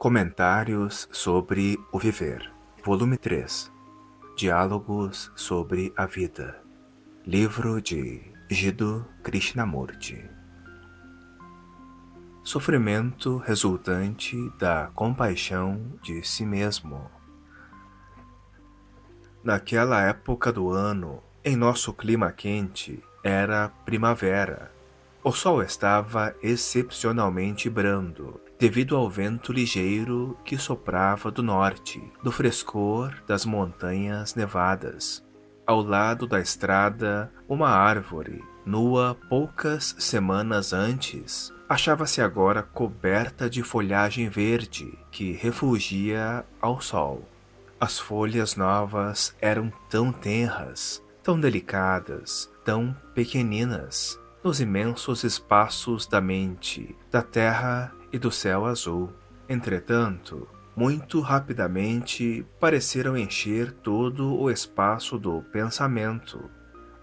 Comentários sobre o Viver, Volume 3. Diálogos sobre a Vida. Livro de Jiddu Krishnamurti. Sofrimento resultante da compaixão de si mesmo. Naquela época do ano, em nosso clima quente, era primavera. O sol estava excepcionalmente brando, devido ao vento ligeiro que soprava do norte, do frescor das montanhas nevadas. Ao lado da estrada, uma árvore, nua poucas semanas antes, achava-se agora coberta de folhagem verde que refugia ao sol. As folhas novas eram tão tenras, tão delicadas, tão pequeninas, nos imensos espaços da mente, da terra e do céu azul. Entretanto, muito rapidamente pareceram encher todo o espaço do pensamento.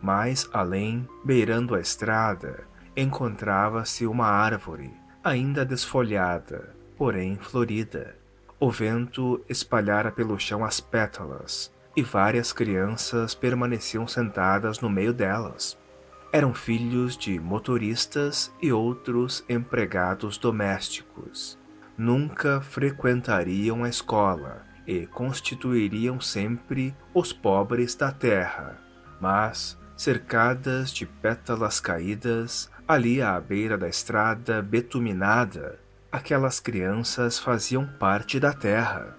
Mais além, beirando a estrada, encontrava-se uma árvore, ainda desfolhada, porém florida. O vento espalhara pelo chão as pétalas, e várias crianças permaneciam sentadas no meio delas. Eram filhos de motoristas e outros empregados domésticos. Nunca frequentariam a escola e constituiriam sempre os pobres da terra. Mas, cercadas de pétalas caídas, ali à beira da estrada betuminada, aquelas crianças faziam parte da terra.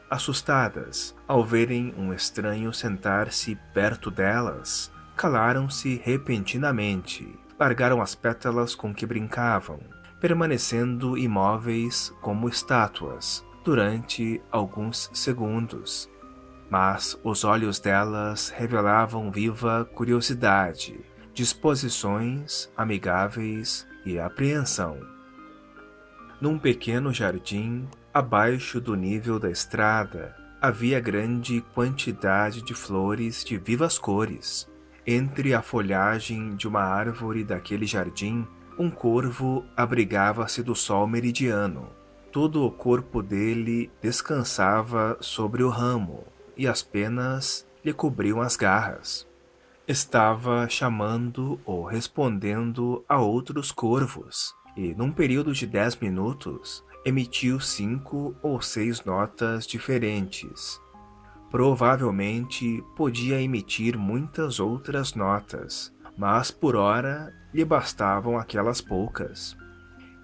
Assustadas ao verem um estranho sentar-se perto delas, calaram-se repentinamente, largaram as pétalas com que brincavam, permanecendo imóveis como estátuas durante alguns segundos. Mas os olhos delas revelavam viva curiosidade, disposições amigáveis e apreensão. Num pequeno jardim, abaixo do nível da estrada, havia grande quantidade de flores de vivas cores. Entre a folhagem de uma árvore daquele jardim, um corvo abrigava-se do sol meridiano. Todo o corpo dele descansava sobre o ramo, e as penas lhe cobriam as garras. Estava chamando ou respondendo a outros corvos, e num período de 10 minutos, emitiu 5 ou 6 notas diferentes. Provavelmente podia emitir muitas outras notas, mas por hora lhe bastavam aquelas poucas.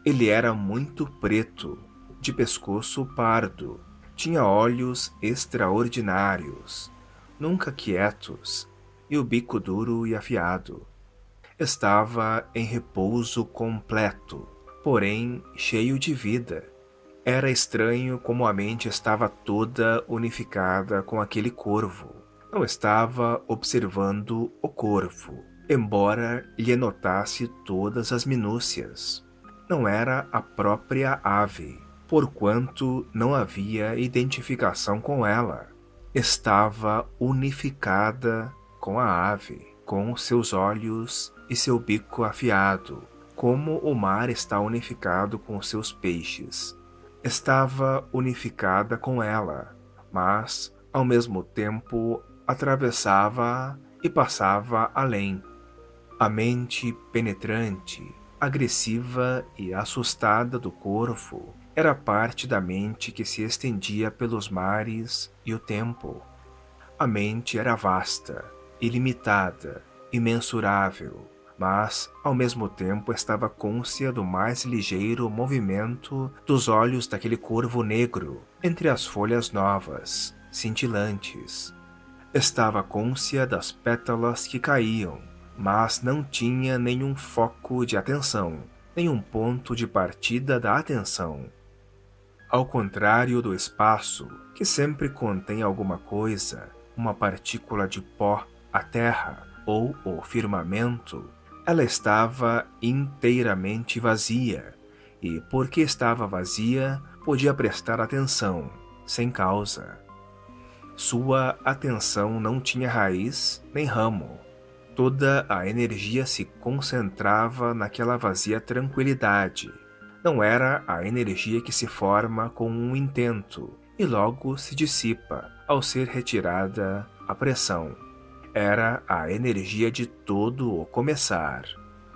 Ele era muito preto, de pescoço pardo, tinha olhos extraordinários, nunca quietos, e o bico duro e afiado. Estava em repouso completo, porém cheio de vida. Era estranho como a mente estava toda unificada com aquele corvo. Não estava observando o corvo, embora lhe notasse todas as minúcias. Não era a própria ave, porquanto não havia identificação com ela. Estava unificada com a ave, com seus olhos e seu bico afiado, como o mar está unificado com seus peixes. Estava unificada com ela, mas, ao mesmo tempo, atravessava e passava além. A mente penetrante, agressiva e assustada do corvo era parte da mente que se estendia pelos mares e o tempo. A mente era vasta, ilimitada, imensurável, mas, ao mesmo tempo, estava cônscia do mais ligeiro movimento dos olhos daquele corvo negro entre as folhas novas, cintilantes. Estava cônscia das pétalas que caíam, mas não tinha nenhum foco de atenção, nenhum ponto de partida da atenção. Ao contrário do espaço, que sempre contém alguma coisa, uma partícula de pó, a terra ou o firmamento, ela estava inteiramente vazia, e porque estava vazia, podia prestar atenção, sem causa. Sua atenção não tinha raiz nem ramo. Toda a energia se concentrava naquela vazia tranquilidade, Não era a energia que se forma com um intento e logo se dissipa ao ser retirada a pressão. Era a energia de todo o começar.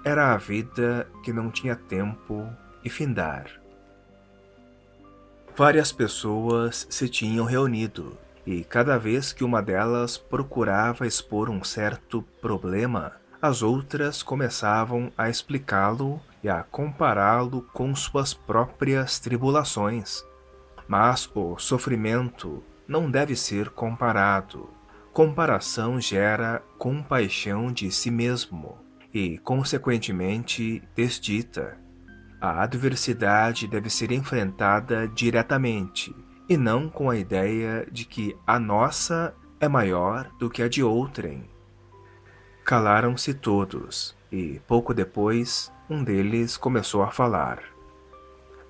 Era a vida que não tinha tempo e findar. Várias pessoas se tinham reunido, e cada vez que uma delas procurava expor um certo problema, as outras começavam a explicá-lo e a compará-lo com suas próprias tribulações. Mas o sofrimento não deve ser comparado. Comparação gera compaixão de si mesmo e, consequentemente, desdita. A adversidade deve ser enfrentada diretamente e não com a ideia de que a nossa é maior do que a de outrem. Calaram-se todos e, pouco depois, um deles começou a falar.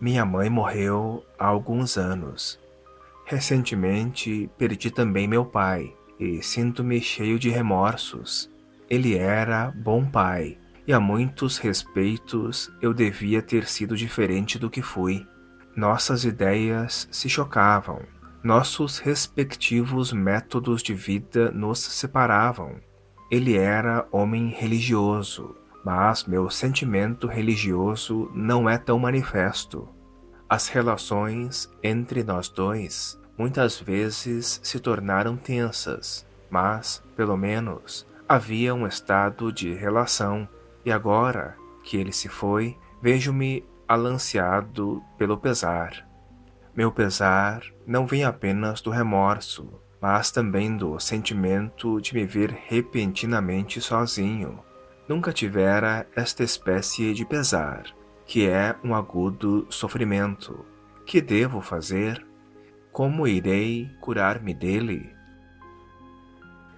Minha mãe morreu há alguns anos. Recentemente, perdi também meu pai e sinto-me cheio de remorsos. Ele era bom pai e a muitos respeitos eu devia ter sido diferente do que fui. Nossas ideias se chocavam. Nossos respectivos métodos de vida nos separavam. Ele era homem religioso, mas meu sentimento religioso não é tão manifesto. As relações entre nós dois muitas vezes se tornaram tensas, mas, pelo menos, havia um estado de relação, e agora que ele se foi, vejo-me alanceado pelo pesar. Meu pesar não vem apenas do remorso, mas também do sentimento de me ver repentinamente sozinho. Nunca tivera esta espécie de pesar, que é um agudo sofrimento. Que devo fazer? Como irei curar-me dele?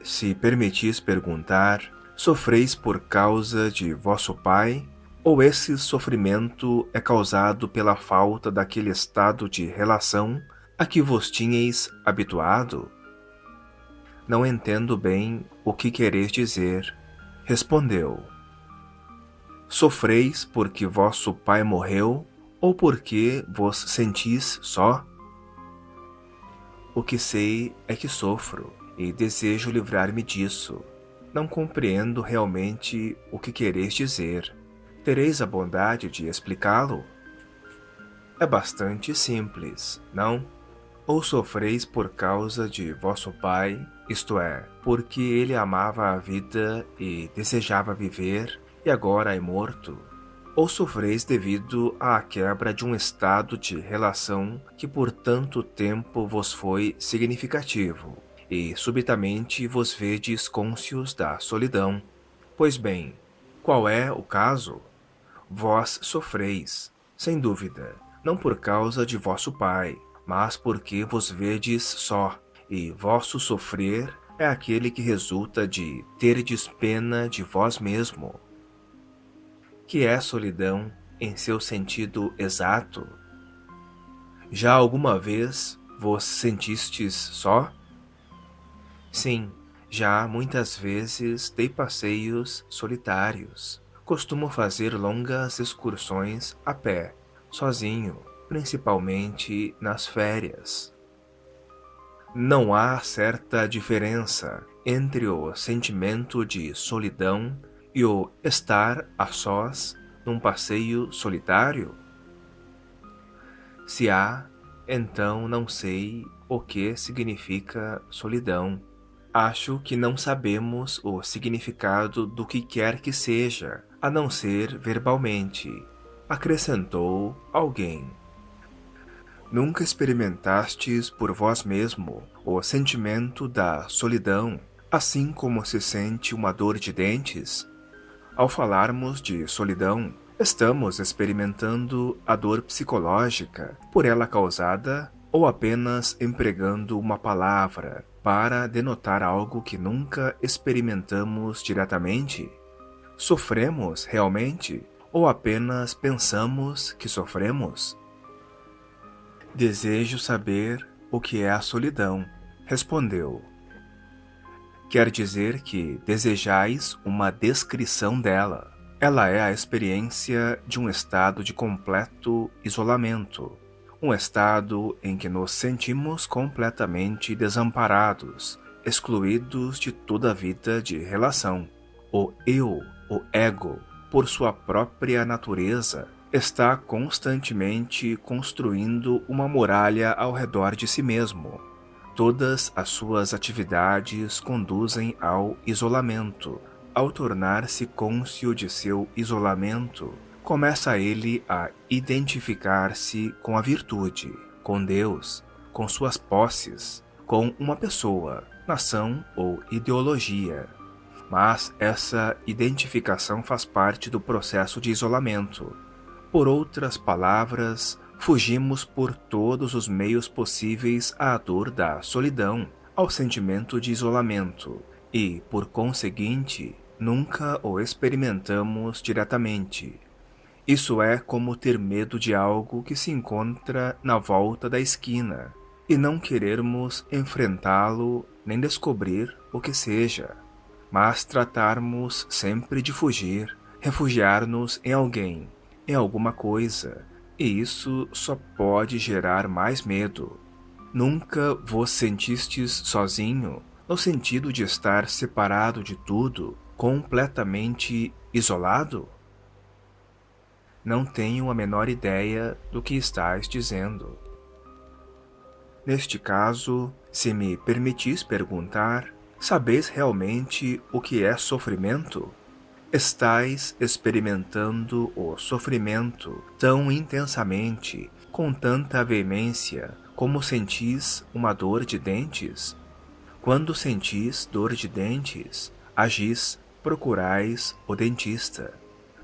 Se permitis perguntar, sofreis por causa de vosso pai? Ou esse sofrimento é causado pela falta daquele estado de relação a que vos tinhais habituado? Não entendo bem o que quereis dizer. Respondeu. Sofreis porque vosso pai morreu ou porque vos sentis só? O que sei é que sofro e desejo livrar-me disso. Não compreendo realmente o que quereis dizer. Tereis a bondade de explicá-lo? É bastante simples, não? Ou sofreis por causa de vosso pai, isto é, porque ele amava a vida e desejava viver, e agora é morto? Ou sofreis devido à quebra de um estado de relação que por tanto tempo vos foi significativo, e subitamente vos vedes cônscios da solidão? Pois bem, qual é o caso? Vós sofreis, sem dúvida, não por causa de vosso pai, mas porque vos vedes só, e vosso sofrer é aquele que resulta de terdes pena de vós mesmo. Que é solidão em seu sentido exato? Já alguma vez vos sentistes só? Sim, já muitas vezes dei passeios solitários. Costumo fazer longas excursões a pé, sozinho, principalmente nas férias. Não há certa diferença entre o sentimento de solidão e o estar a sós num passeio solitário? Se há, então não sei o que significa solidão. Acho que não sabemos o significado do que quer que seja, a não ser verbalmente, acrescentou alguém. Nunca experimentastes por vós mesmo o sentimento da solidão, assim como se sente uma dor de dentes? Ao falarmos de solidão, estamos experimentando a dor psicológica por ela causada ou apenas empregando uma palavra para denotar algo que nunca experimentamos diretamente? Sofremos realmente ou apenas pensamos que sofremos? Desejo saber o que é a solidão, respondeu. Quer dizer que desejais uma descrição dela. Ela é a experiência de um estado de completo isolamento, um estado em que nos sentimos completamente desamparados, excluídos de toda a vida de relação. O eu, o ego, por sua própria natureza, está constantemente construindo uma muralha ao redor de si mesmo. Todas as suas atividades conduzem ao isolamento. Ao tornar-se cônscio de seu isolamento, começa ele a identificar-se com a virtude, com Deus, com suas posses, com uma pessoa, nação ou ideologia. Mas essa identificação faz parte do processo de isolamento. Por outras palavras, fugimos por todos os meios possíveis à dor da solidão, ao sentimento de isolamento e, por conseguinte, nunca o experimentamos diretamente. Isso é como ter medo de algo que se encontra na volta da esquina e não querermos enfrentá-lo nem descobrir o que seja, mas tratarmos sempre de fugir, refugiar-nos em alguém, em alguma coisa, e isso só pode gerar mais medo. Nunca vos sentistes sozinho, no sentido de estar separado de tudo, completamente isolado? Não tenho a menor ideia do que estás dizendo. Neste caso, se me permitis perguntar, sabeis realmente o que é sofrimento? Estais experimentando o sofrimento tão intensamente, com tanta veemência, como sentis uma dor de dentes? Quando sentis dor de dentes, agis, procurais o dentista.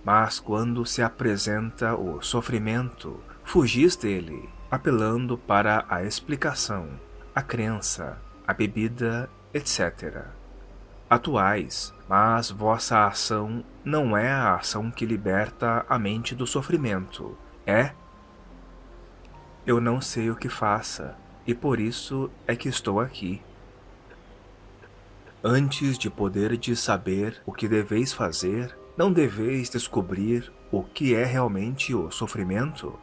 Mas quando se apresenta o sofrimento, fugis dele, apelando para a explicação, a crença, a bebida, etc. Atuais, mas vossa ação não é a ação que liberta a mente do sofrimento, é? Eu não sei o que faça, e por isso é que estou aqui. Antes de poderdes saber o que deveis fazer, não deveis descobrir o que é realmente o sofrimento?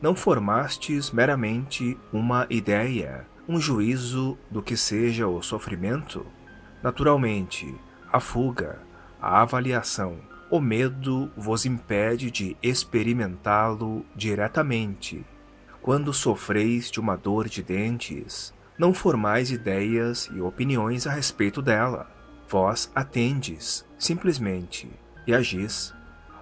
Não formastes meramente uma ideia, um juízo do que seja o sofrimento? Naturalmente, a fuga, a avaliação, o medo vos impede de experimentá-lo diretamente. Quando sofreis de uma dor de dentes, não formais ideias e opiniões a respeito dela. Vós atendes, simplesmente, e agis.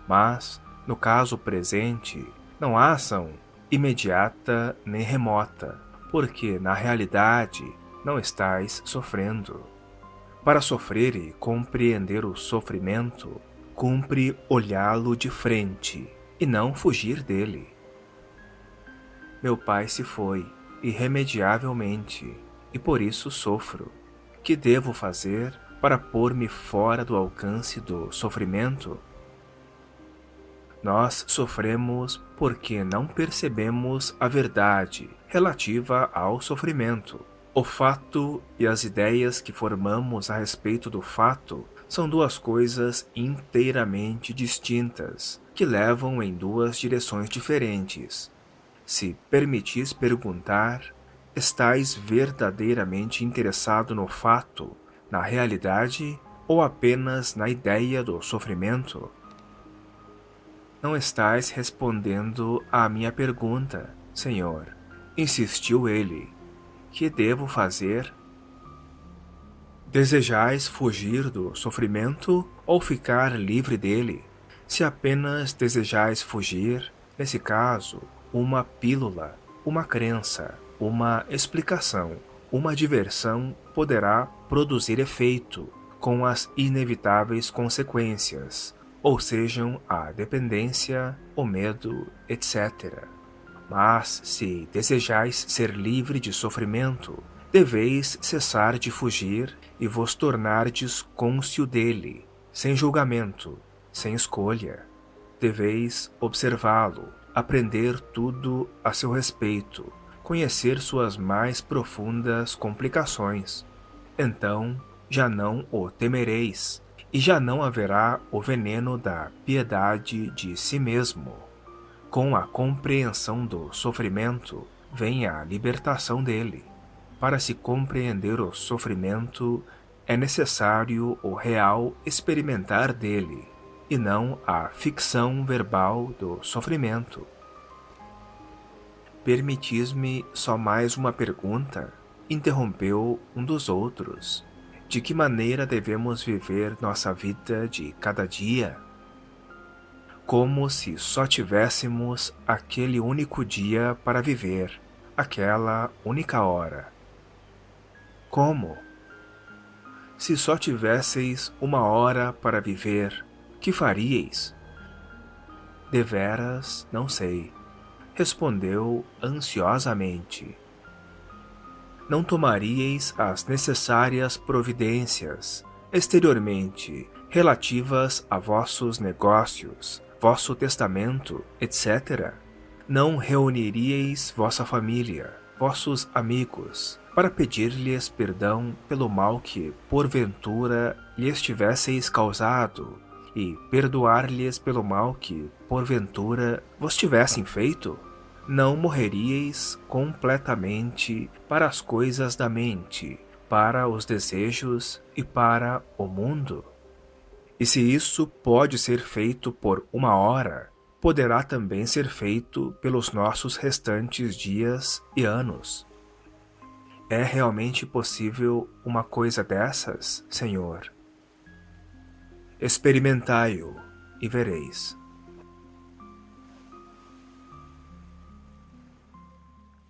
Mas, no caso presente, não há ação imediata nem remota, porque, na realidade, não estáis sofrendo. Para sofrer e compreender o sofrimento, cumpre olhá-lo de frente e não fugir dele. Meu pai se foi, irremediavelmente, e por isso sofro. Que devo fazer para pôr-me fora do alcance do sofrimento? Nós sofremos porque não percebemos a verdade relativa ao sofrimento. O fato e as ideias que formamos a respeito do fato são duas coisas inteiramente distintas, que levam em duas direções diferentes. Se permitis perguntar, estais verdadeiramente interessado no fato, na realidade ou apenas na ideia do sofrimento? Não estais respondendo à minha pergunta, Senhor, insistiu ele. Que devo fazer? Desejais fugir do sofrimento ou ficar livre dele? Se apenas desejais fugir, nesse caso, uma pílula, uma crença, uma explicação, uma diversão poderá produzir efeito, com as inevitáveis consequências, ou sejam a dependência, o medo, etc. Mas, se desejais ser livre de sofrimento, deveis cessar de fugir e vos tornardes cônscio dele, sem julgamento, sem escolha. Deveis observá-lo, aprender tudo a seu respeito, conhecer suas mais profundas complicações. Então, já não o temereis, e já não haverá o veneno da piedade de si mesmo. Com a compreensão do sofrimento, vem a libertação dele. Para se compreender o sofrimento, é necessário o real experimentar dele, e não a ficção verbal do sofrimento. Permitis-me só mais uma pergunta, interrompeu um dos outros. De que maneira devemos viver nossa vida de cada dia? Como se só tivéssemos aquele único dia para viver, aquela única hora. Como? Se só tivesseis uma hora para viver, que faríeis? Deveras, não sei, respondeu ansiosamente. Não tomaríeis as necessárias providências, exteriormente, relativas a vossos negócios, vosso testamento, etc. Não reuniríeis vossa família, vossos amigos, para pedir-lhes perdão pelo mal que, porventura, lhes tivesseis causado, e perdoar-lhes pelo mal que, porventura, vos tivessem feito? Não morreríeis completamente para as coisas da mente, para os desejos e para o mundo? E se isso pode ser feito por uma hora, poderá também ser feito pelos nossos restantes dias e anos. É realmente possível uma coisa dessas, Senhor? Experimentai-o e vereis.